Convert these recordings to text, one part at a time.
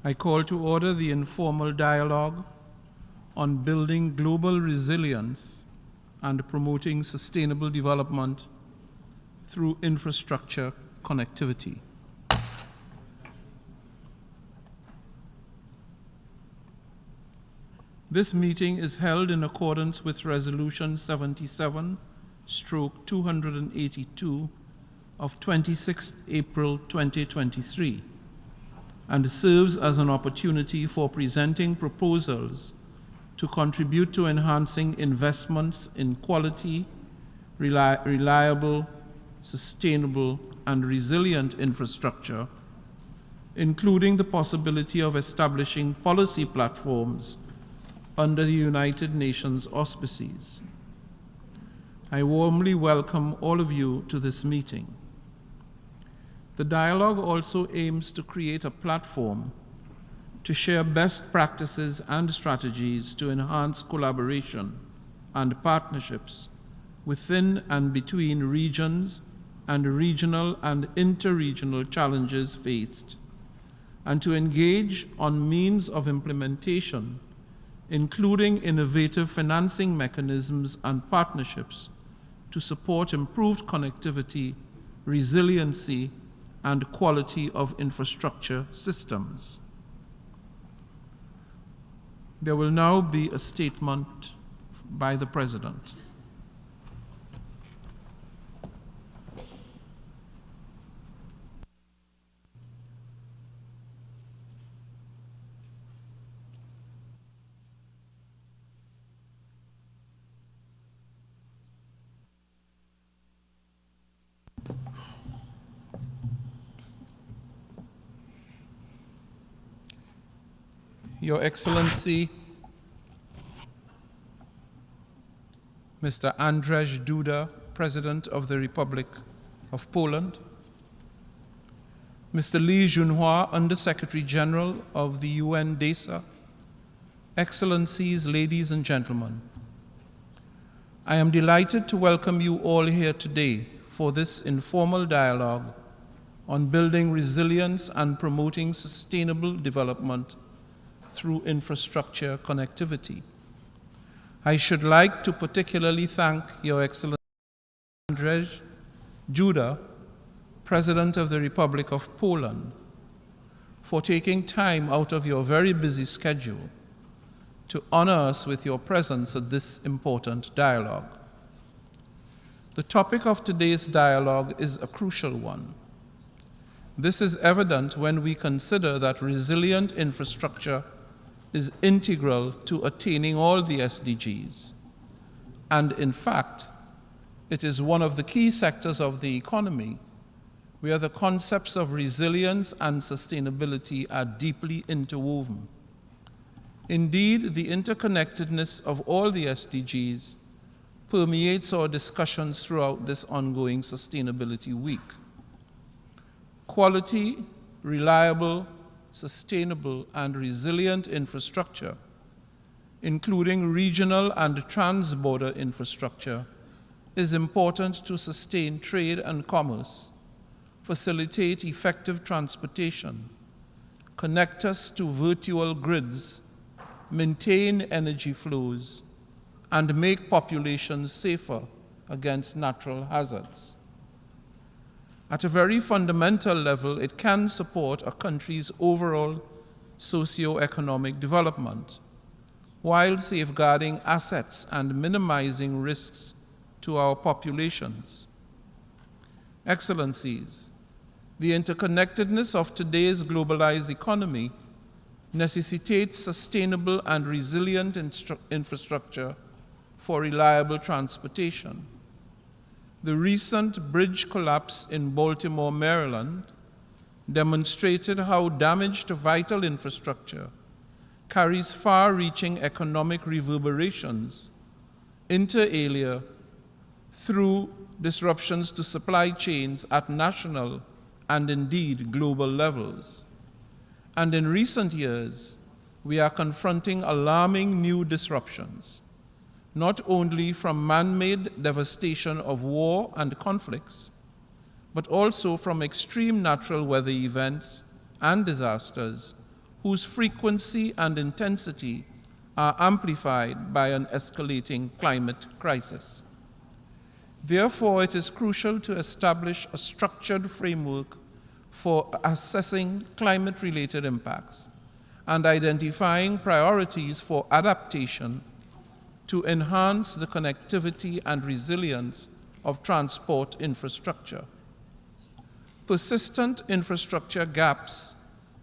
I call to order the informal dialogue on building global resilience and promoting sustainable development through infrastructure connectivity. This meeting is held in accordance with Resolution 77/282 of 26 April 2023 and serves as an opportunity for presenting proposals to contribute to enhancing investments in quality, reliable, sustainable, and resilient infrastructure, including the possibility of establishing policy platforms under the United Nations auspices. I warmly welcome all of you to this meeting. The dialogue also aims to create a platform to share best practices and strategies to enhance collaboration and partnerships within and between regions and regional and interregional challenges faced, and to engage on means of implementation, including innovative financing mechanisms and partnerships to support improved connectivity, resiliency, and quality of infrastructure systems. There will now be a statement by the President. Your Excellency, Mr. Andrzej Duda, President of the Republic of Poland, Mr. Junhua, Under-Secretary General of the UN-DESA, Excellencies, ladies and gentlemen, I am delighted to welcome you all here today for this informal dialogue on building resilience and promoting sustainable development through infrastructure connectivity. I should like to particularly thank Your Excellency Andrzej Duda, President of the Republic of Poland, for taking time out of your very busy schedule to honor us with your presence at this important dialogue. The topic of today's dialogue is a crucial one. This is evident when we consider that resilient infrastructure is integral to attaining all the SDGs. And in fact, it is one of the key sectors of the economy where the concepts of resilience and sustainability are deeply interwoven. Indeed, the interconnectedness of all the SDGs permeates our discussions throughout this ongoing Sustainability Week. Quality, reliable, sustainable, and resilient infrastructure, including regional and transborder infrastructure, is important to sustain trade and commerce, facilitate effective transportation, connect us to virtual grids, maintain energy flows, and make populations safer against natural hazards. At a very fundamental level, it can support a country's overall socio-economic development, while safeguarding assets and minimizing risks to our populations. Excellencies, the interconnectedness of today's globalized economy necessitates sustainable and resilient infrastructure for reliable transportation. The recent bridge collapse in Baltimore, Maryland, demonstrated how damage to vital infrastructure carries far-reaching economic reverberations, inter alia, through disruptions to supply chains at national and indeed global levels. And in recent years, we are confronting alarming new disruptions, not only from man-made devastation of war and conflicts, but also from extreme natural weather events and disasters, whose frequency and intensity are amplified by an escalating climate crisis. Therefore, it is crucial to establish a structured framework for assessing climate-related impacts and identifying priorities for adaptation to enhance the connectivity and resilience of transport infrastructure. Persistent infrastructure gaps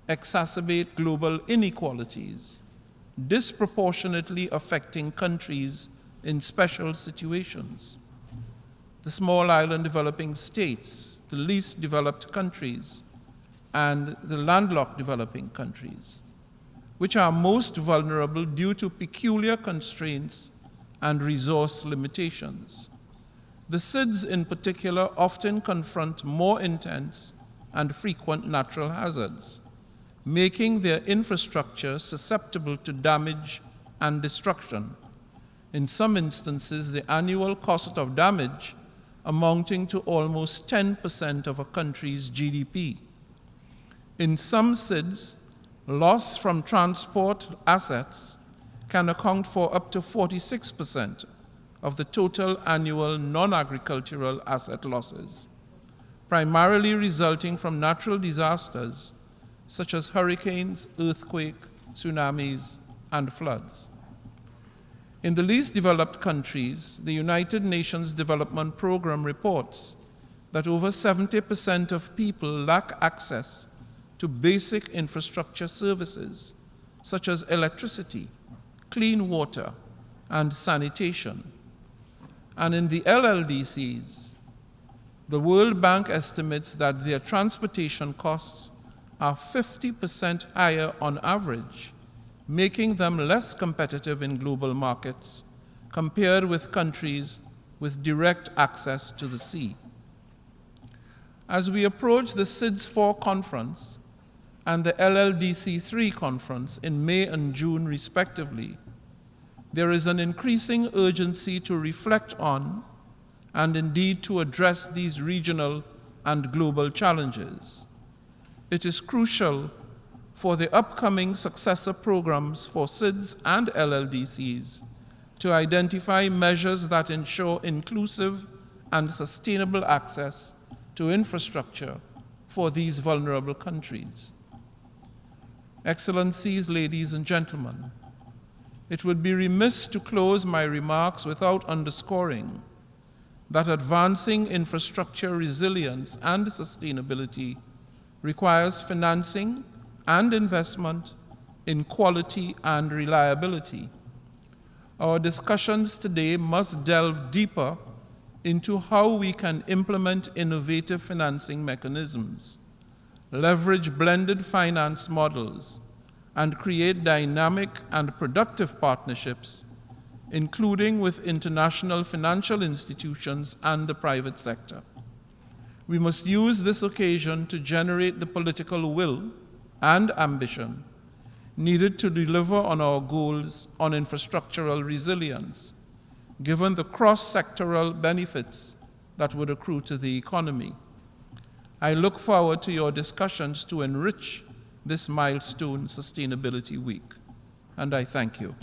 exacerbate global inequalities, disproportionately affecting countries in special situations. The small island developing states, the least developed countries, and the landlocked developing countries, which are most vulnerable due to peculiar constraints and resource limitations. The SIDS in particular often confront more intense and frequent natural hazards, making their infrastructure susceptible to damage and destruction. In some instances, the annual cost of damage amounting to almost 10% of a country's GDP. In some SIDS, loss from transport assets can account for up to 46% of the total annual non-agricultural asset losses, primarily resulting from natural disasters such as hurricanes, earthquakes, tsunamis, and floods. In the least developed countries, the United Nations Development Programme reports that over 70% of people lack access to basic infrastructure services such as electricity, clean water, and sanitation. And in the LLDCs, the World Bank estimates that their transportation costs are 50% higher on average, making them less competitive in global markets compared with countries with direct access to the sea. As we approach the SIDS-4 conference and the LLDC-3 conference in May and June respectively, there is an increasing urgency to reflect on and indeed to address these regional and global challenges. It is crucial for the upcoming successor programs for SIDS and LLDCs to identify measures that ensure inclusive and sustainable access to infrastructure for these vulnerable countries. Excellencies, ladies and gentlemen, it would be remiss to close my remarks without underscoring that advancing infrastructure resilience and sustainability requires financing and investment in quality and reliability. Our discussions today must delve deeper into how we can implement innovative financing mechanisms, leverage blended finance models, and create dynamic and productive partnerships, including with international financial institutions and the private sector. We must use this occasion to generate the political will and ambition needed to deliver on our goals on infrastructural resilience, given the cross-sectoral benefits that would accrue to the economy. I look forward to your discussions to enrich this milestone Sustainability Week, and I thank you.